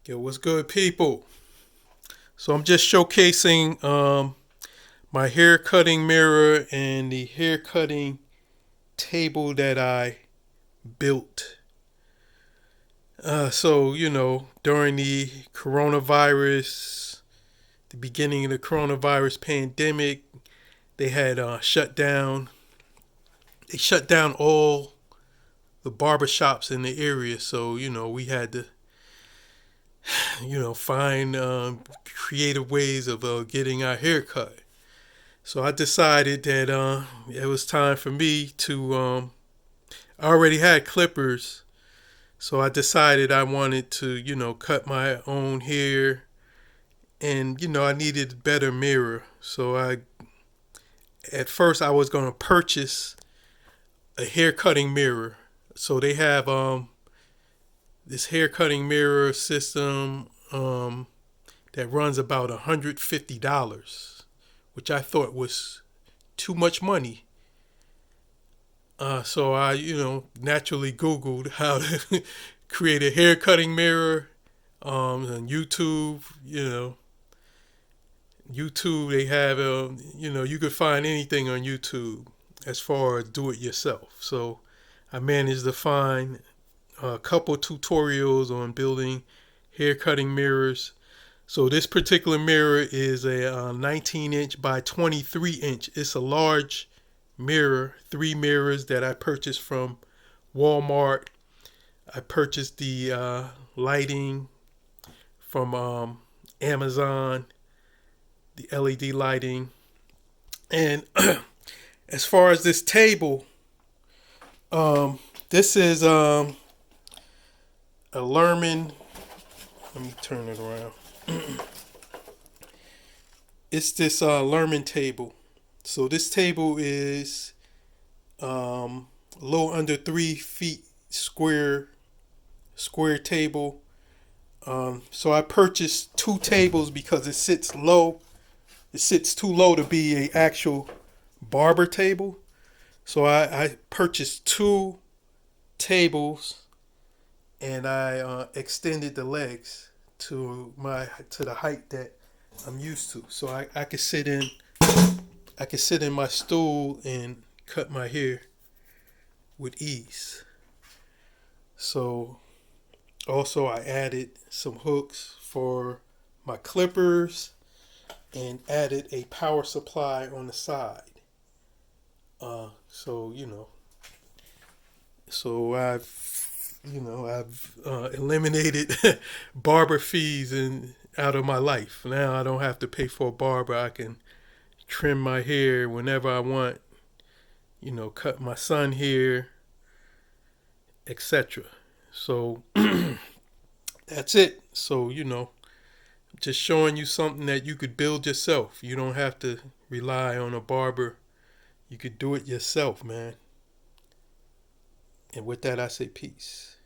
Yo, what's good, people? So I'm just showcasing my hair cutting mirror and the hair cutting table that I built. During the beginning of the coronavirus pandemic, they had shut down. They shut down all the barbershops in the area, so we had to find creative ways of getting our hair cut. So I decided that it was time for me to. I already had clippers, so I decided I wanted to, cut my own hair, and I needed a better mirror. At first, I was gonna purchase a hair cutting mirror. So they have this hair cutting mirror system that runs about $150, which I thought was too much money. So I, naturally Googled how to create a hair cutting mirror on YouTube. YouTube, they have, you could find anything on YouTube as far as do it yourself. So I managed to find a couple tutorials on building hair cutting mirrors. So this particular mirror is a 19 inch by 23 inch. It's a large mirror, three mirrors that I purchased from Walmart. I purchased the lighting from Amazon, the LED lighting. And as far as this table, this is a Lerhamn. Let me turn it around. It's this Lerhamn table. So this table is a little under 3 feet square table. So I purchased two tables because it sits low. It sits too low to be a actual barber table. So I purchased two tables and I extended the legs to the height that I'm used to. So I could sit in my stool and cut my hair with ease. So also I added some hooks for my clippers and added a power supply on the side. So I've eliminated barber fees and out of my life. Now I don't have to pay for a barber. I can trim my hair whenever I want. Cut my son hair, etc. So that's it. So just showing you something that you could build yourself. You don't have to rely on a barber. You could do it yourself, man. And with that, I say peace.